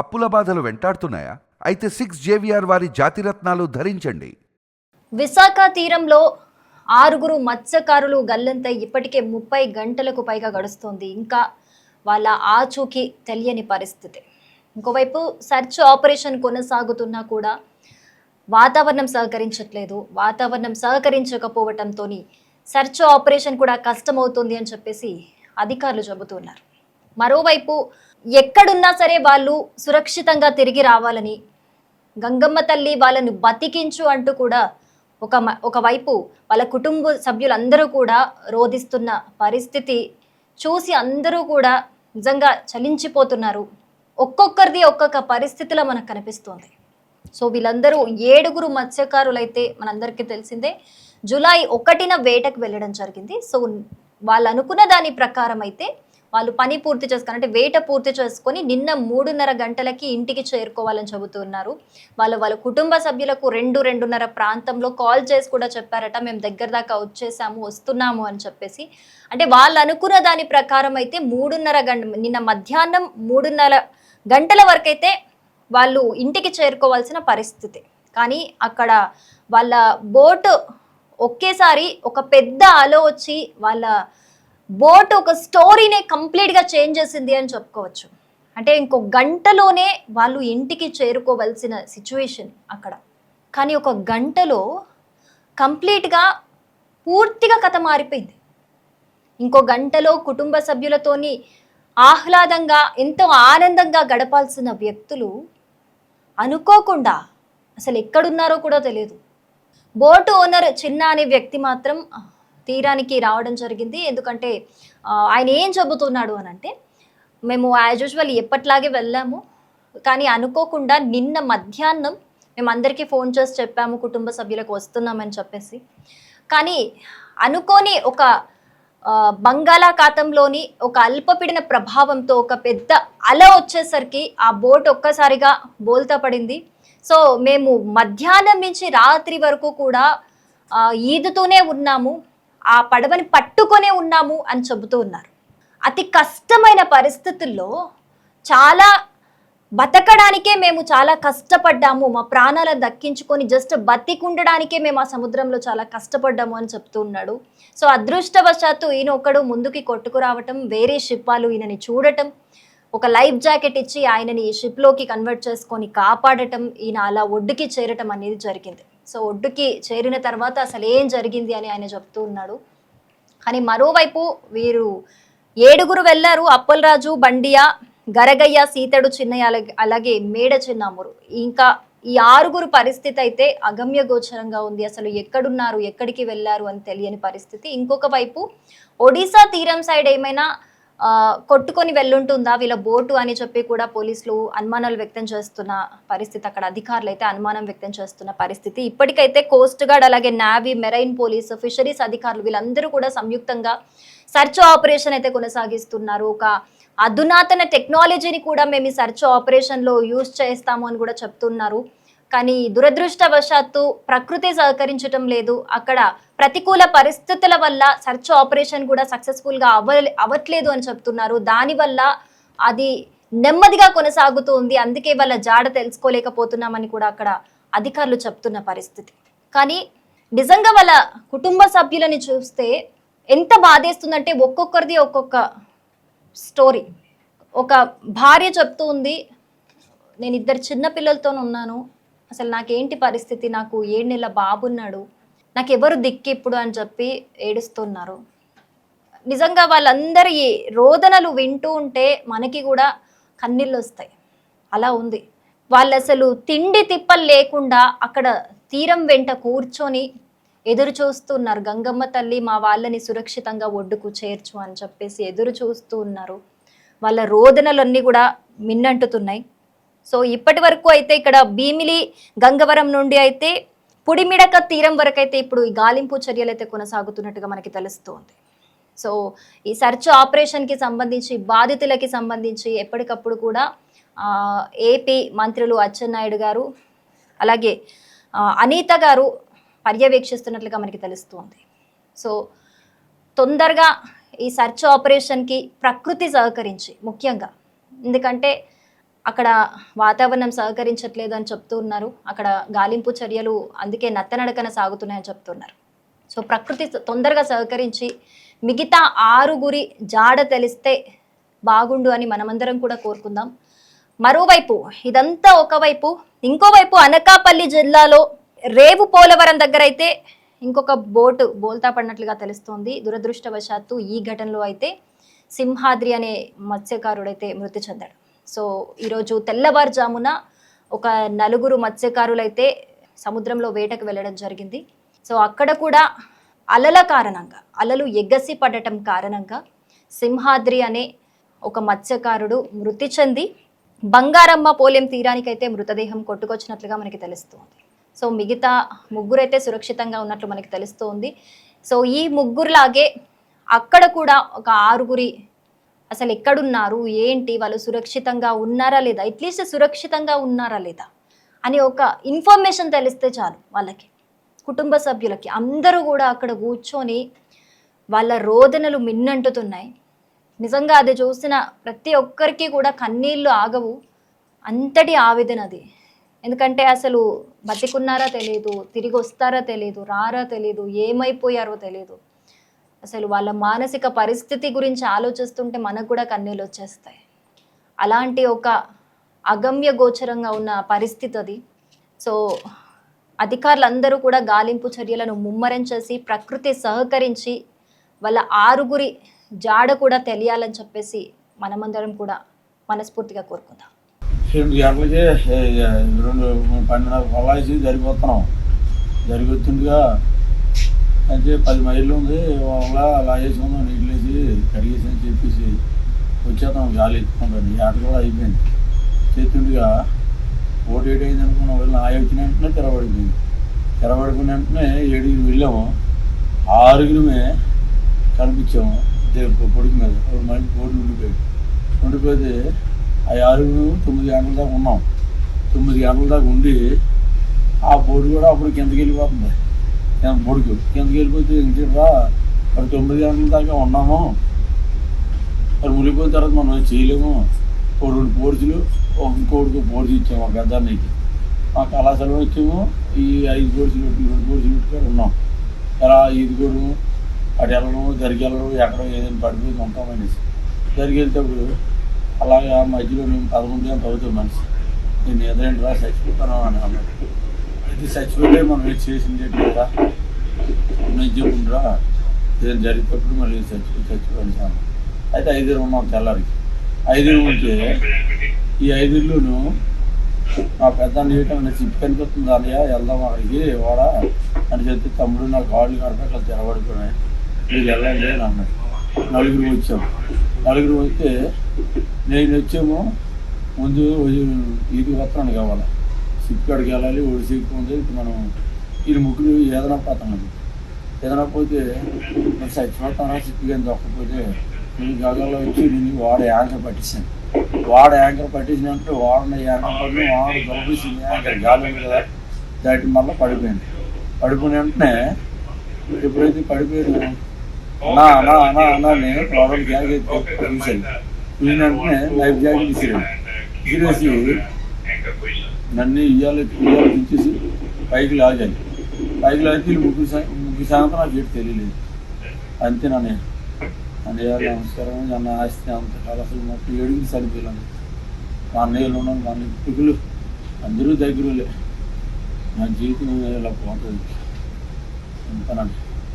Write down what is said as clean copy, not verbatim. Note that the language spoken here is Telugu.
అప్పుల బాధలు వెంటాడుతున్నాయా? అయితే 6 JVR వారి జాతిరత్నాలు ధరించండి. విశాఖ తీరంలో 6 మత్స్యకారులు గల్లంతై ఇప్పటికే 30 గంటలకు పైగా గడుస్తోంది. ఇంకా వాళ్ళ ఆచూకీ తెలియని పరిస్థితి. ఇంకోవైపు సెర్చ్ ఆపరేషన్ కొనసాగుతున్నా కూడా వాతావరణం సహకరించట్లేదు. వాతావరణం సహకరించకపోవటంతో సెర్చ్ ఆపరేషన్ కూడా కష్టమవుతుంది అని చెప్పేసి అధికారులు చెబుతున్నారు. మరోవైపు ఎక్కడున్నా సరే వాళ్ళు సురక్షితంగా తిరిగి రావాలని, గంగమ్మ తల్లి వాళ్ళను బతికించు అంటూ కూడా ఒకవైపు వాళ్ళ కుటుంబ సభ్యులందరూ కూడా రోధిస్తున్న పరిస్థితి చూసి అందరూ కూడా నిజంగా చలించిపోతున్నారు. ఒక్కొక్కరిది ఒక్కొక్క పరిస్థితిలో మనకు కనిపిస్తోంది. సో వీళ్ళందరూ 7 మత్స్యకారులైతే మనందరికీ తెలిసిందే జూలై 1న వేటకు వెళ్ళడం జరిగింది. సో వాళ్ళు అనుకున్న దాని ప్రకారం అయితే వాళ్ళు పని పూర్తి చేసుకొని అంటే వేట పూర్తి చేసుకొని నిన్న 3:30 గంటలకి ఇంటికి చేరుకోవాలని చెబుతున్నారు. వాళ్ళ కుటుంబ సభ్యులకు 2:30 ప్రాంతంలో కాల్ చేసి కూడా చెప్పారట, మేము దగ్గర దాకా వచ్చేసాము, వస్తున్నాము అని చెప్పేసి. అంటే వాళ్ళు అనుకున్న దాని ప్రకారం అయితే 3:30 నిన్న మధ్యాహ్నం 3:30 గంటల వరకైతే వాళ్ళు ఇంటికి చేరుకోవాల్సిన పరిస్థితి. కానీ అక్కడ వాళ్ళ బోటు ఒకేసారి ఒక పెద్ద అల వచ్చి వాళ్ళ బోట్ ఒక స్టోరీనే కంప్లీట్గా చేంజ్ చేసింది అని చెప్పుకోవచ్చు. అంటే ఇంకో గంటలోనే వాళ్ళు ఇంటికి చేరుకోవాల్సిన సిచ్యువేషన్ అక్కడ. కానీ ఒక గంటలో కంప్లీట్గా పూర్తిగా కథ మారిపోయింది. ఇంకో గంటలో కుటుంబ సభ్యులతోని ఆహ్లాదంగా ఎంతో ఆనందంగా గడపాల్సిన వ్యక్తులు అనుకోకుండా అసలు ఎక్కడున్నారో కూడా తెలియదు. బోటు ఓనర్ చిన్న అనే వ్యక్తి మాత్రం తీరానికి రావడం జరిగింది. ఎందుకంటే ఆయన ఏం చెబుతున్నాడు అని అంటే, మేము యాజ్ యూజువల్ ఎప్పట్లాగే వెళ్ళాము, కానీ అనుకోకుండా నిన్న మధ్యాహ్నం మేము అందరికీ ఫోన్ చేసి చెప్పాము కుటుంబ సభ్యులకు వస్తున్నామని చెప్పేసి. కానీ అనుకోని ఒక బంగాళాఖాతంలోని ఒక అల్పపీడన ప్రభావంతో ఒక పెద్ద అల వచ్చేసరికి ఆ బోట్ ఒక్కసారిగా బోల్తా పడింది. సో మేము మధ్యాహ్నం నుంచి రాత్రి వరకు కూడా ఈదుతూనే ఉన్నాము, ఆ పడవని పట్టుకొనే ఉన్నాము అని చెబుతూ ఉన్నారు. అతి కష్టమైన పరిస్థితుల్లో చాలా బతకడానికే మేము చాలా కష్టపడ్డాము, మా ప్రాణాలను దక్కించుకొని జస్ట్ బతికుండడానికే మేము ఆ సముద్రంలో చాలా కష్టపడ్డాము అని చెప్తూ ఉన్నాడు. సో అదృష్టవశాత్తు ఈయన ఒకడు ముందుకి కొట్టుకురావటం, వేరే షిప్ వాళ్ళు ఈయనని చూడటం, ఒక లైఫ్ జాకెట్ ఇచ్చి ఆయనని షిప్లోకి కన్వర్ట్ చేసుకొని కాపాడటం, ఈయన అలా ఒడ్డుకి చేరటం అనేది జరిగింది. సో ఒడ్డుకి చేరిన తర్వాత అసలు ఏం జరిగింది అని ఆయన చెప్తూ ఉన్నాడు. కానీ మరోవైపు వీరు 7 వెళ్ళారు. అప్పలరాజు, బండియా, గరగయ్య, సీతడు, చిన్నయ్య, అలాగే మేడ చిన్నామురు. ఇంకా ఈ 6 పరిస్థితి అయితే అగమ్య గోచరంగా ఉంది. అసలు ఎక్కడున్నారు, ఎక్కడికి వెళ్ళారు అని తెలియని పరిస్థితి. ఇంకొక వైపు ఒడిశా తీరం సైడ్ ఏమైనా కొట్టుకొని వెళ్ళుంటుందా వీళ్ళ బోటు అని చెప్పి కూడా పోలీసులు అనుమానాలు వ్యక్తం చేస్తున్న పరిస్థితి. అక్కడ అధికారులు అయితే అనుమానం వ్యక్తం చేస్తున్న పరిస్థితి. ఇప్పటికైతే కోస్ట్ గార్డ్, అలాగే నావీ, మెరైన్ పోలీసు, ఫిషరీస్ అధికారులు వీళ్ళందరూ కూడా సంయుక్తంగా సర్చ్ ఆపరేషన్ అయితే కొనసాగిస్తున్నారు. ఒక అధునాతన టెక్నాలజీని కూడా మేము ఈ సర్చ్ ఆపరేషన్లో యూజ్ చేస్తాము అని కూడా చెప్తున్నారు. కానీ దురదృష్టవశాత్తు ప్రకృతి సహకరించటం లేదు. అక్కడ ప్రతికూల పరిస్థితుల వల్ల సర్చ్ ఆపరేషన్ కూడా సక్సెస్ఫుల్గా అవ్వట్లేదు అని చెప్తున్నారు. దానివల్ల అది నెమ్మదిగా కొనసాగుతుంది, అందుకే వాళ్ళ జాడ తెలుసుకోలేకపోతున్నామని కూడా అక్కడ అధికారులు చెప్తున్న పరిస్థితి. కానీ నిజంగా వాళ్ళ కుటుంబ సభ్యులని చూస్తే ఎంత బాధేస్తుందంటే ఒక్కొక్కరిది ఒక్కొక్క స్టోరీ. ఒక భార్య చెప్తూ ఉంది, నేను 2 చిన్న పిల్లలతో ఉన్నాను, అసలు నాకేంటి పరిస్థితి, నాకు 7 నెలల బాబున్నాడు, నాకు ఎవరు దిక్కు ఇప్పుడు అని చెప్పి ఏడుస్తున్నారు. నిజంగా వాళ్ళందరి రోదనలు వింటూ ఉంటే మనకి కూడా కన్నీళ్ళు వస్తాయి. అలా ఉంది. వాళ్ళు అసలు తిండి తిప్పలు లేకుండా అక్కడ తీరం వెంట కూర్చొని ఎదురు చూస్తున్నారు. గంగమ్మ తల్లి మా వాళ్ళని సురక్షితంగా ఒడ్డుకు చేర్చు అని చెప్పేసి ఎదురు చూస్తూ ఉన్నారు. వాళ్ళ రోదనలన్నీ కూడా మిన్నంటుతున్నాయి. సో ఇప్పటి వరకు అయితే ఇక్కడ భీమిలి, గంగవరం నుండి అయితే పుడిమిడక తీరం వరకు అయితే ఇప్పుడు ఈ గాలింపు చర్యలు అయితే కొనసాగుతున్నట్టుగా మనకి తెలుస్తోంది. సో ఈ సర్చ్ ఆపరేషన్కి సంబంధించి, బాధితులకి సంబంధించి ఎప్పటికప్పుడు కూడా ఏపీ మంత్రులు అచ్చెన్నాయుడు గారు, అలాగే అనిత గారు పర్యవేక్షిస్తున్నట్లుగా మనకి తెలుస్తోంది. సో తొందరగా ఈ సర్చ్ ఆపరేషన్కి ప్రకృతి సహకరించి, ముఖ్యంగా ఎందుకంటే అక్కడ వాతావరణం సహకరించట్లేదు అని చెప్తూ ఉన్నారు. అక్కడ గాలింపు చర్యలు అందుకే నత్తనడకన సాగుతున్నాయని చెప్తున్నారు. సో ప్రకృతి తొందరగా సహకరించి మిగతా 6 జాడ తెలిస్తే బాగుండు అని మనమందరం కూడా కోరుకుందాం. మరోవైపు ఇదంతా ఒకవైపు, ఇంకోవైపు అనకాపల్లి జిల్లాలో రేవు పోలవరం దగ్గర అయితే ఇంకొక బోటు బోల్తా పడినట్లుగా తెలుస్తోంది. దురదృష్టవశాత్తు ఈ ఘటనలో అయితే సింహాద్రి అనే మత్స్యకారుడైతే మృతి చెందాడు. సో ఈరోజు తెల్లవారుజామున ఒక 4 మత్స్యకారులైతే సముద్రంలో వేటకు వెళ్ళడం జరిగింది. సో అక్కడ కూడా అలల కారణంగా, అలలు ఎగసి పడటం కారణంగా సింహాద్రి అనే ఒక మత్స్యకారుడు మృతి చెంది బంగారమ్మ పోలెం తీరానికైతే మృతదేహం కొట్టుకొచ్చినట్లుగా మనకి తెలుస్తుంది. సో మిగతా 3 అయితే సురక్షితంగా ఉన్నట్లు మనకి తెలుస్తోంది. సో ఈ 3లాగే అక్కడ కూడా ఒక 6 అసలు ఎక్కడున్నారు, ఏంటి, వాళ్ళు సురక్షితంగా ఉన్నారా లేదా, అట్లీస్ట్ సురక్షితంగా ఉన్నారా లేదా అని ఒక ఇన్ఫర్మేషన్ తెలిస్తే చాలు వాళ్ళకి, కుటుంబ సభ్యులకి, అందరూ కూడా అక్కడ కూర్చొని వాళ్ళ రోదనలు మిన్నంటుతున్నాయి. నిజంగా అది చూసిన ప్రతి ఒక్కరికి కూడా కన్నీళ్ళు ఆగవు, అంతటి ఆవేదన అది. ఎందుకంటే అసలు బతికున్నారా తెలియదు, తిరిగి వస్తారా తెలియదు, రారా తెలియదు, ఏమైపోయారో తెలియదు. అసలు వాళ్ళ మానసిక పరిస్థితి గురించి ఆలోచిస్తుంటే మనకు కూడా కన్నీళ్ళు వచ్చేస్తాయి. అలాంటి ఒక అగమ్య గోచరంగా ఉన్న పరిస్థితి అది. సో అధికారులందరూ కూడా గాలింపు చర్యలను ముమ్మరం చేసి ప్రకృతి సహకరించి వాళ్ళ 6 జాడ కూడా తెలియాలని చెప్పేసి మనమందరం కూడా మనస్ఫూర్తిగా కోరుకుందాం. 2 గంటలకి 12:30 పొలాసి జరిగిపోతున్నాం. జరిగిపోతుండగా అంటే 10 మైళ్ళు ఉంది, వాళ్ళ అలా వేసుకుందాం, నీళ్ళు వేసి కడిగేసి అని చెప్పేసి వచ్చేద్దాం గాలి ఎత్తుకుంటాను. ఈ ఆట కూడా అయిపోయింది. చేతుండగా 1:07 అయింది అనుకున్నాం. వెళ్ళిన వచ్చిన వెంటనే తెరబడిపోయింది. తెరబడిపోయిన వెంటనే 7కి వెళ్ళాము. 6 కనిపించాము పొడికి మీద. మళ్ళీ బోర్డు ఉండిపోతే ఆ 6 9 గంటల దాకా ఉన్నాం. 9 గంటల దాకా ఉండి ఆ బోర్డు కూడా అప్పుడు కిందకి వెళ్ళిపోతుంది. బొడుకు కిందకి వెళ్ళిపోతే ఇంకేట్రా మరి 9 గంటల దాకా ఉన్నాము, మరి మునిగిపోయిన తర్వాత మనం చేయలేము. 2 పోర్చులు ఇంకోటికి పోర్చి ఇచ్చాము. ఒక పెద్దానికి మా కళాశాలలో వచ్చాము. ఈ 5 పోర్చులు 2 పోర్చులు పెట్టుకొని ఉన్నాం. ఎలా ఈదుకోవడము, అటు వెళ్ళడం, జరిగి వెళ్ళడం, ఎక్కడో ఏదైనా పడిపోయి ఉంటామనేసి జరిగి వెళ్తేప్పుడు అలాగే మధ్యలో మేము 11 గంటలు అవుతాం మనిషి. నేను ఏదైనా రా చచ్చిపోతాను అని అన్నాడు. అయితే చచ్చిపోతే మనం ఏది చేసింది కదా నేను చెప్పుకుంటారా ఏదైనా జరిగేటప్పుడు మళ్ళీ చచ్చిపోయాను సార్. అయితే 5 ఉన్నాం. తెల్లారికి 5 ఉంటే ఈ 5లోనూ మా పెద్ద నీటం చిప్పు కనిపిస్తుంది అన్నయ్య, వెళ్దాం అక్కడికి వాడ అని చెప్తే తమ్ముడు నా కాళ్ళు కడప తెరబడిపోయినాయి, మీరు వెళ్ళండి అని అన్నాడు. 4 వచ్చాము. 4 వస్తే నేను వచ్చాము. ముందు ఇది వస్తున్నాను కావాలి, సిప్కాడికి వెళ్ళాలి, ఒడిసిక్కు ఉంది. మనం ఈ 3 ఏదైనా పోతాను. ఏదైనా పోతే మరి చచ్చిపోతానా సిప్పు కానీ దొక్కకపోతే నేను గగల్లో వచ్చి నేను వాడ యాంకర్ పట్టించాను. వాడ యాంకర్ పట్టించినట్టు వాడిన యాంకర్ పడిన వాడు దొరికింది. యాంకర్ గాలి ఉంది కదా, దాటి మళ్ళీ పడిపోయింది. పడిపోయిన వెంటనే ఎప్పుడైతే పడిపోయాను అన్నా అన్నా అన్నా అన్నా నేను ప్రాబ్లం జాకెట్ చూసాను. చూసిన వెంటనే లైఫ్ జాకెట్ విసిరేసి నన్ను ఇయ్యాలి దించేసి పైకి లాగాలి. పైకి లాగితే 3 శాతం నాకు చెట్టు తెలియలేదు. అంతేనా నేను అన్నయ్య నమస్కారం. నన్ను ఆస్తి అంత కాదు అసలు మొత్తం 7 చనిపోయాను. మా అన్నయ్యలు ఉన్నాను, మా అన్నయ్య పిల్లలు అందరూ దగ్గరలే. నా జీవితం ఇలా పోతుంది అంతేనండి.